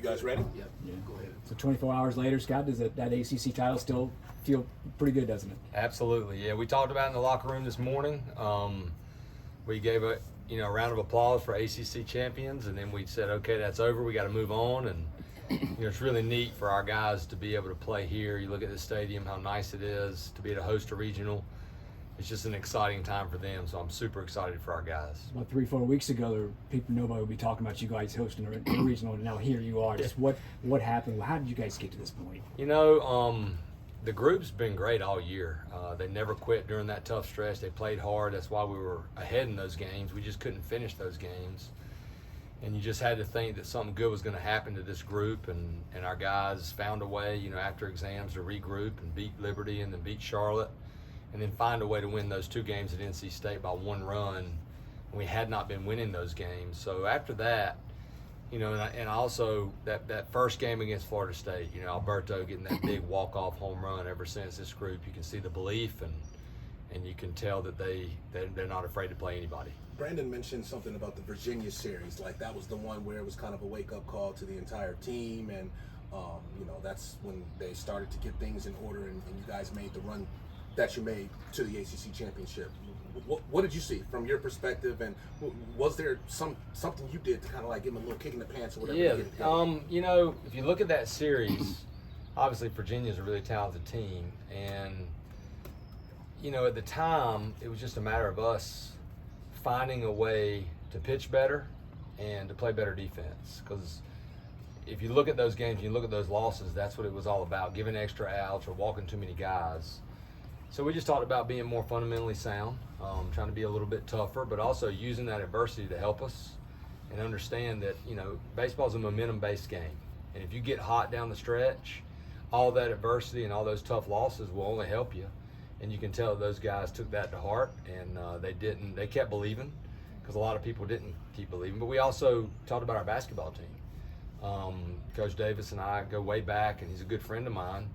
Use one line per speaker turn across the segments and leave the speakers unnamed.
guys ready?
Yep.
Yeah.
Go ahead.
So 24 hours later, Scott, does that ACC title still feel pretty good, doesn't it?
Absolutely, yeah. We talked about it in the locker room this morning. We gave a round of applause for ACC champions, and then we said, okay, that's over. We got to move on, and it's really neat for our guys to be able to play here. You look at the stadium, how nice it is to be able to host a regional. It's just an exciting time for them, so I'm super excited for our guys.
About 3-4 weeks ago, nobody would be talking about you guys hosting a regional, and now here you are. Just what happened? How did you guys get to this point?
The group's been great all year. They never quit during that tough stretch. They played hard. That's why we were ahead in those games. We just couldn't finish those games. And you just had to think that something good was going to happen to this group, and our guys found a way, after exams to regroup and beat Liberty and then beat Charlotte, and then find a way to win those 2 games at NC State by 1 run. And we had not been winning those games. So after that, and also that first game against Florida State, Alberto getting that big walk-off home run. Ever since this group, you can see the belief, and you can tell that they're not afraid to play anybody.
Brandon mentioned something about the Virginia series, like that was the one where it was kind of a wake-up call to the entire team, and that's when they started to get things in order, and you guys made the run that you made to the ACC championship. What did you see from your perspective, and was there something you did to kind of like give them a little kick in the pants or whatever?
Yeah, if you look at that series, obviously Virginia's a really talented team, and at the time it was just a matter of us finding a way to pitch better and to play better defense. Because if you look at those games, you look at those losses, that's what it was all about, giving extra outs or walking too many guys. So we just talked about being more fundamentally sound, trying to be a little bit tougher, but also using that adversity to help us and understand that, baseball's a momentum-based game. And if you get hot down the stretch, all that adversity and all those tough losses will only help you. And you can tell that those guys took that to heart, and they kept believing, because a lot of people didn't keep believing. But we also talked about our basketball team. Coach Davis and I go way back, and he's a good friend of mine.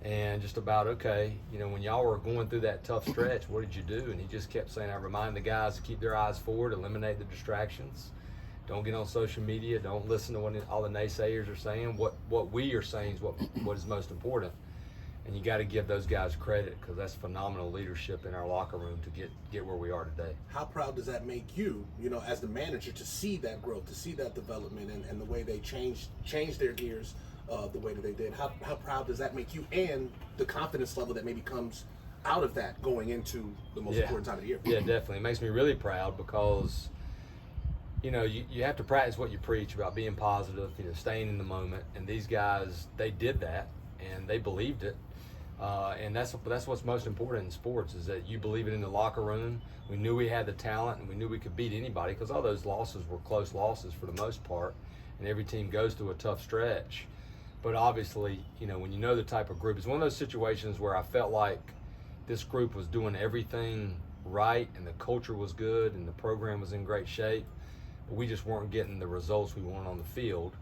And just about, okay, when y'all were going through that tough stretch, what did you do? And he just kept saying, I remind the guys to keep their eyes forward, eliminate the distractions. Don't get on social media. Don't listen to what all the naysayers are saying. What we are saying is what is most important. And you got to give those guys credit, because that's phenomenal leadership in our locker room to get where we are today.
How proud does that make you, as the manager, to see that growth, to see that development, and the way they changed their gears the way that they did? How proud does that make you, and the confidence level that maybe comes out of that going into the most important time of the year?
Yeah, definitely. It makes me really proud, because you have to practice what you preach about being positive, staying in the moment. And these guys, they did that, and they believed it. And that's what's most important in sports, is that you believe it in the locker room. We knew we had the talent, and we knew we could beat anybody, because all those losses were close losses for the most part, and every team goes through a tough stretch. But obviously, when you know the type of group, it's one of those situations where I felt like this group was doing everything right, and the culture was good, and the program was in great shape, but we just weren't getting the results we wanted on the field.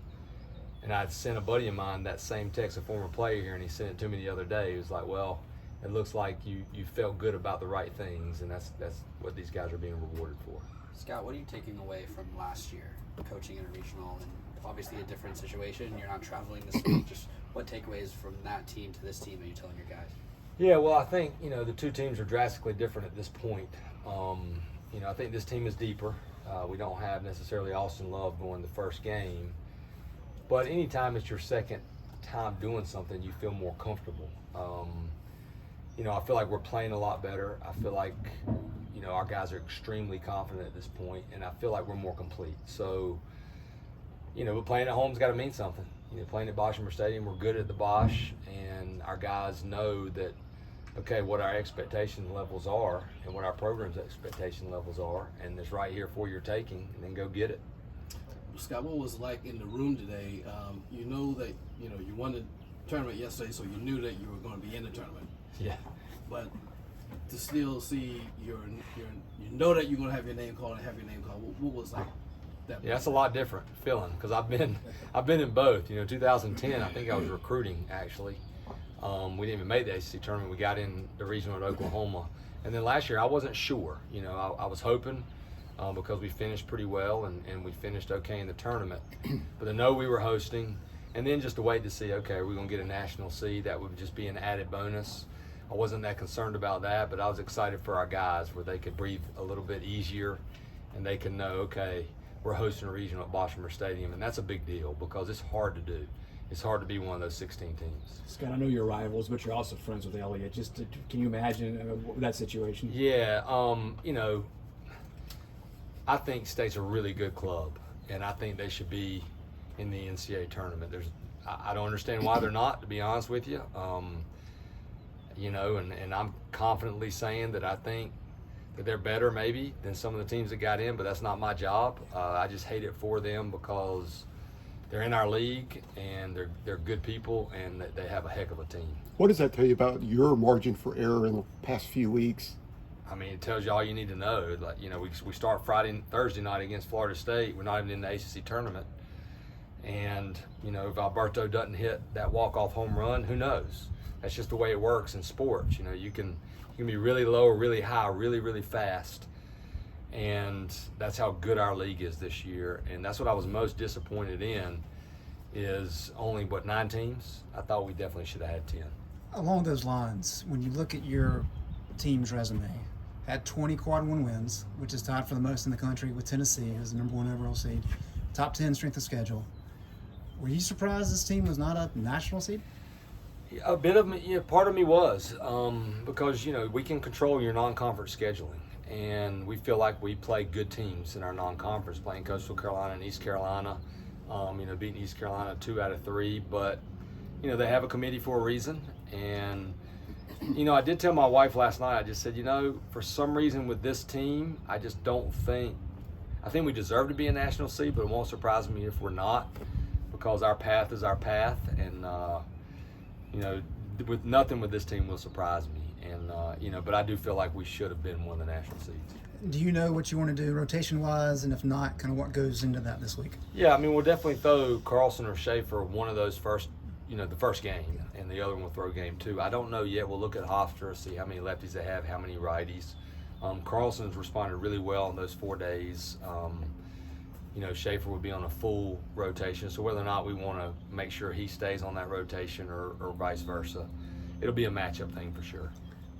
And I'd sent a buddy of mine that same text, a former player here, and he sent it to me the other day. He was like, well, it looks like you felt good about the right things, and that's what these guys are being rewarded for.
Scott, what are you taking away from last year, coaching in a regional, and obviously a different situation? You're not traveling this week. Just what takeaways from that team to this team are you telling your guys?
Yeah, well, I think, the 2 teams are drastically different at this point. I think this team is deeper. We don't have necessarily Austin Love going the first game. But anytime it's your second time doing something, you feel more comfortable. I feel like we're playing a lot better. I feel like, our guys are extremely confident at this point, and I feel like we're more complete. So, but playing at home's got to mean something. Playing at Boshamer Stadium, we're good at the Bosch, and our guys know that, okay, what our expectation levels are and what our program's expectation levels are, and it's right here for your taking, and then go get it.
Scott, what was it like in the room today? You know that you won the tournament yesterday, so you knew that you were going to be in the tournament.
Yeah.
But to still see you know that you're going to have your name called and have your name called. What was like that?
Yeah, that's a lot different feeling, because I've been in both. 2010, I think I was recruiting actually. We didn't even make the ACC tournament. We got in the regional at Oklahoma, and then last year I wasn't sure. I was hoping. because we finished pretty well and we finished okay in the tournament. But to know we were hosting, and then just to wait to see, okay, are we going to get a national seed? That would just be an added bonus. I wasn't that concerned about that, but I was excited for our guys where they could breathe a little bit easier and they can know, okay, we're hosting a regional at Boshamer Stadium, and that's a big deal because it's hard to do. It's hard to be one of those 16 teams.
Scott, I know you're rivals, but you're also friends with Elliott. Can you imagine that situation?
Yeah, I think State's a really good club, and I think they should be in the NCAA tournament. I don't understand why they're not, to be honest with you. And I'm confidently saying that I think that they're better maybe than some of the teams that got in, but that's not my job. I just hate it for them because they're in our league and they're good people and they have a heck of a team.
What does that tell you about your margin for error in the past few weeks?
I mean, it tells you all you need to know. Like, we start Thursday night against Florida State. We're not even in the ACC tournament. And, if Alberto doesn't hit that walk-off home run, who knows? That's just the way it works in sports. You can be really low or really high, really, really fast. And that's how good our league is this year. And that's what I was most disappointed in is only, 9 teams? I thought we definitely should have had 10.
Along those lines, when you look at your team's resume, had 20 quad 1 wins, which is tied for the most in the country with Tennessee, who's the number 1 overall seed, top 10 strength of schedule. Were you surprised this team was not a national seed?
A bit of me, part of me was, because we can control your non-conference scheduling, and we feel like we play good teams in our non-conference, playing Coastal Carolina and East Carolina, beating East Carolina 2 out of 3. But they have a committee for a reason, and I did tell my wife last night. I just said, for some reason with this team, I just don't think. I think we deserve to be a national seed, but it won't surprise me if we're not, because our path is our path, and with nothing with this team will surprise me. And but I do feel like we should have been one of the national seeds.
Do you know what you want to do rotation-wise, and if not, kind of what goes into that this week?
Yeah, we'll definitely throw Carlson or Schaefer one of those first, the first game, and the other one will throw game 2. I don't know yet. We'll look at Hofstra, see how many lefties they have, how many righties. Carlson's responded really well in those 4 days. Schaefer would be on a full rotation, so whether or not we want to make sure he stays on that rotation or vice versa, it'll be a matchup thing for sure.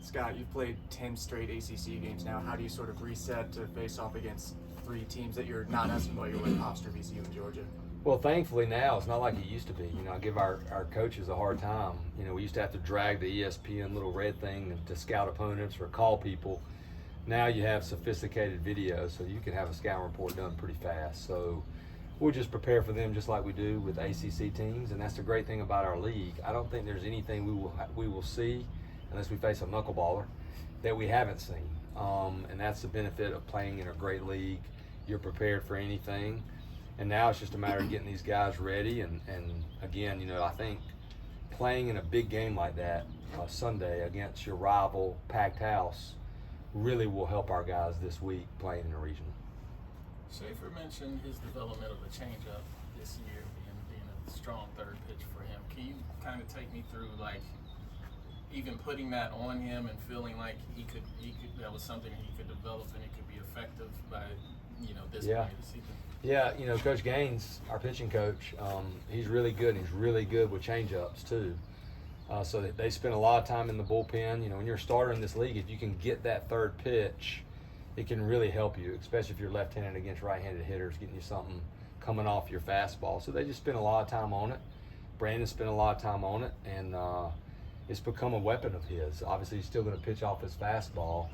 Scott, you've played 10 straight ACC games now. How do you sort of reset to face off against 3 teams that you're not as familiar with, Hofstra, VCU, and Georgia?
Well, thankfully now it's not like it used to be. I give our coaches a hard time. We used to have to drag the ESPN little red thing to scout opponents or call people. Now you have sophisticated video, so you can have a scouting report done pretty fast. So we'll just prepare for them just like we do with ACC teams, and that's the great thing about our league. I don't think there's anything we will see unless we face a knuckleballer that we haven't seen, and that's the benefit of playing in a great league. You're prepared for anything, and now it's just a matter of getting these guys ready. And again, I think playing in a big game like that Sunday against your rival packed house really will help our guys this week playing in a regional.
Schaefer mentioned his development of the changeup this year being a strong third pitch for him. Can you kind of take me through, like, even putting that on him and feeling like he could that was something he could develop and it could be effective by this point of the season?
Yeah, Coach Gaines, our pitching coach, he's really good. He's really good with changeups too. So they spend a lot of time in the bullpen. When you're a starter in this league, if you can get that third pitch, it can really help you, especially if you're left-handed against right-handed hitters, getting you something coming off your fastball. So they just spend a lot of time on it. Brandon spent a lot of time on it, and it's become a weapon of his. Obviously, he's still going to pitch off his fastball,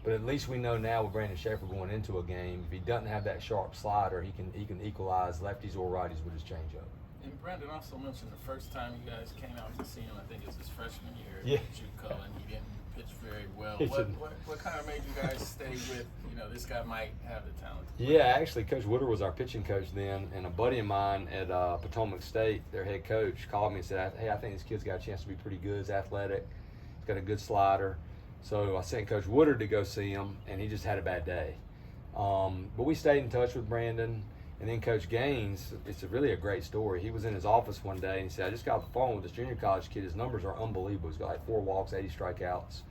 but at least we know now with Brandon Schaefer going into a game, if he doesn't have that sharp slider, he can equalize lefties or righties with his changeup.
And Brandon also mentioned the first time you guys came out to see him, I think it was his freshman year at JUCO, and he didn't pitch very well. What kind of made you guys stay with, this guy might have the talent?
Yeah, actually, Coach Woodard was our pitching coach then, and a buddy of mine at Potomac State, their head coach, called me and said, hey, I think this kid's got a chance to be pretty good. He's athletic. He's got a good slider. So I sent Coach Woodard to go see him, and he just had a bad day. But we stayed in touch with Brandon. And then Coach Gaines, it's really a great story. He was in his office one day and he said, I just got off the phone with this junior college kid. His numbers are unbelievable. He's got like 4 walks, 80 strikeouts.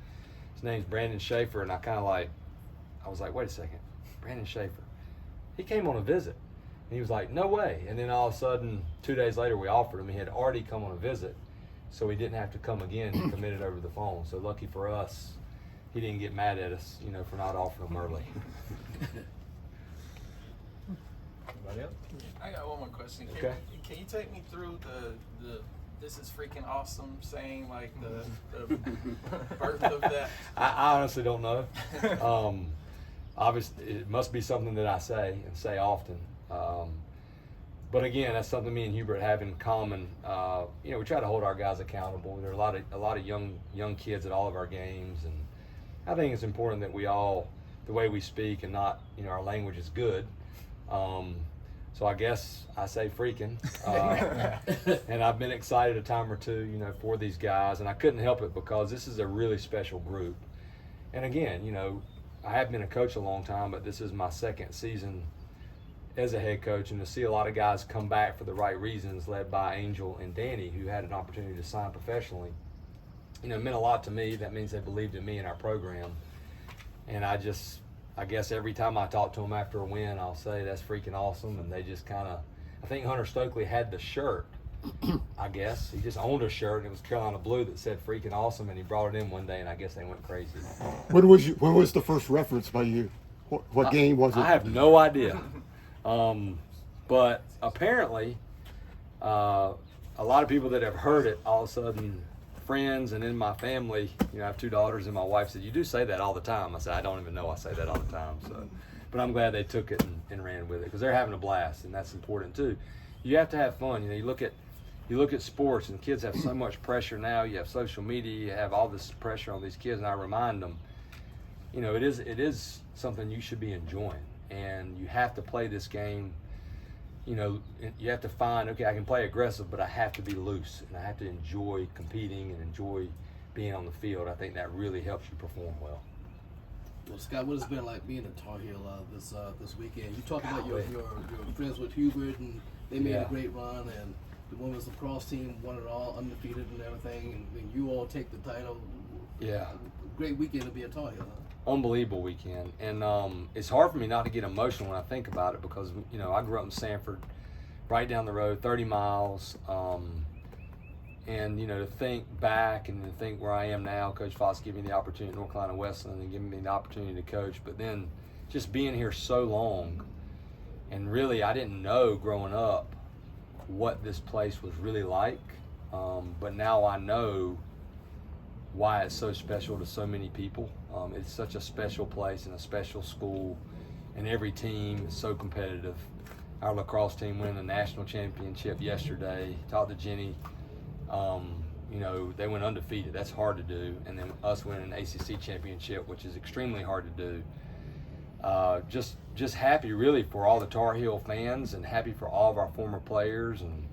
His name's Brandon Schaefer, and I was like, wait a second. Brandon Schaefer. He came on a visit. And he was like, no way. And then all of a sudden, 2 days later, we offered him. He had already come on a visit, so he didn't have to come again. He committed over the phone. So lucky for us, he didn't get mad at us, for not offering him early. Anybody else?
I got one more question.
Okay.
Can you take me through the "this is freaking awesome" saying, like the birth of that?
I honestly don't know. Obviously, it must be something that I say and say often. But again, that's something me and Hubert have in common. We try to hold our guys accountable. There are a lot of young kids at all of our games, and I think it's important that we all, the way we speak and not, our language is good. So I guess I say freaking, and I've been excited a time or two, for these guys, and I couldn't help it because this is a really special group. And again, I have been a coach a long time, but this is my second season as a head coach, and to see a lot of guys come back for the right reasons, led by Angel and Danny, who had an opportunity to sign professionally, it meant a lot to me. That means they believed in me and our program. And I guess every time I talk to them after a win, I'll say that's freaking awesome. And they just kind of, I think Hunter Stokely had the shirt, I guess. He just owned a shirt, and it was Carolina Blue that said freaking awesome, and he brought it in one day, and I guess they went crazy.
When was the first reference by you? What game was it?
I have no idea. But apparently, a lot of people that have heard it, all of a sudden, friends and in my family, I have 2 daughters, and my wife said, "You do say that all the time." I said, "I don't even know I say that all the time." So, but I'm glad they took it and ran with it, because they're having a blast, and that's important too. You have to have fun. You look at sports, and kids have so much pressure now. You have social media, you have all this pressure on these kids, and I remind them, it is something you should be enjoying, and you have to play this game. You have to find, okay, I can play aggressive, but I have to be loose, and I have to enjoy competing and enjoy being on the field. I think that really helps you perform well.
Well, Scott, what has it been like being a Tar Heel this weekend? You talked about your friends with Hubert, and they made a great run, and the women's lacrosse team won it all, undefeated and everything, and you all take the title.
Yeah.
Great weekend to be a Tar Heel, huh?
Unbelievable weekend, and it's hard for me not to get emotional when I think about it, because I grew up in Sanford, right down the road, 30 miles, and to think back and to think where I am now. Coach Fox gave me the opportunity at North Carolina Westland and giving me the opportunity to coach, but then just being here so long, and really I didn't know growing up what this place was really like, but now I know why it's so special to so many people. It's such a special place and a special school, and every team is so competitive. Our lacrosse team won the national championship yesterday. Talked to Jenny. They went undefeated. That's hard to do. And then us winning an ACC championship, which is extremely hard to do. Just happy really for all the Tar Heel fans, and happy for all of our former players. And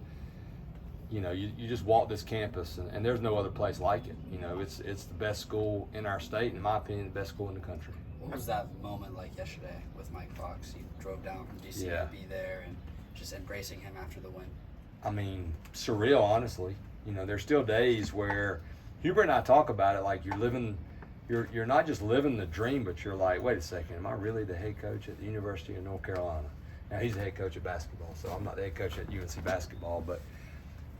you just walk this campus, and there's no other place like it. It's the best school in our state, in my opinion, the best school in the country.
What was that moment like yesterday with Mike Fox? You drove down from DC to be there, and just embracing him after the win.
I mean, surreal, honestly. There's still days where Hubert and I talk about it like you're not just living the dream, but you're like, wait a second, am I really the head coach at the University of North Carolina? Now, he's the head coach of basketball, so I'm not the head coach at UNC basketball, but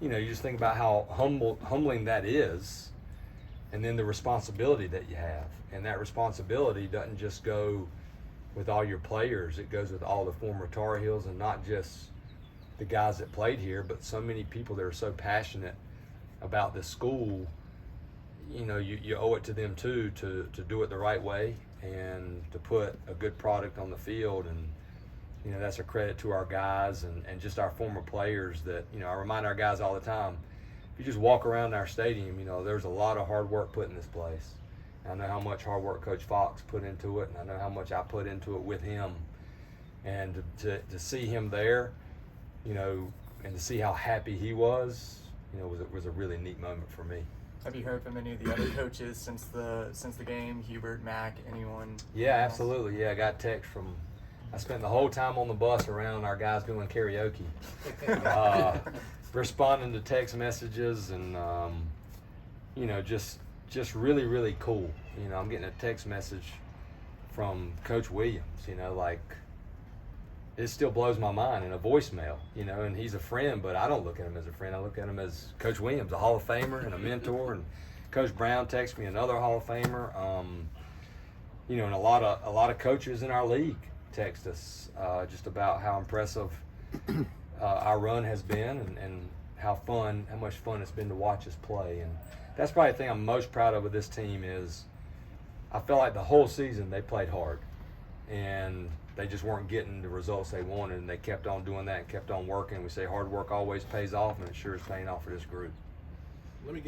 you just think about how humbling that is, and then the responsibility that you have. And that responsibility doesn't just go with all your players, it goes with all the former Tar Heels, and not just the guys that played here, but so many people that are so passionate about this school. You owe it to them too to do it the right way and to put a good product on the field. And that's a credit to our guys and just our former players that, I remind our guys all the time, if you just walk around our stadium, there's a lot of hard work put in this place. And I know how much hard work Coach Fox put into it, and I know how much I put into it with him. And to see him there, and to see how happy he was, was a really neat moment for me.
Have you heard from any of the other coaches since the game? Hubert, Mac, anyone?
Yeah, absolutely. Yeah, I got text from. I spent the whole time on the bus around our guys doing karaoke, responding to text messages, and just really, really cool. I'm getting a text message from Coach Williams. You know, like, it still blows my mind in a voicemail, you know, and he's a friend, but I don't look at him as a friend. I look at him as Coach Williams, a Hall of Famer and a mentor. And Coach Brown texts me, another Hall of Famer. You know, and a lot of coaches in our league text us just about how impressive our run has been, and how much fun it's been to watch us play. And that's probably the thing I'm most proud of with this team is I felt like the whole season they played hard, and they just weren't getting the results they wanted, and they kept on doing that and kept on working. We say hard work always pays off, and it sure is paying off for this group.
Let me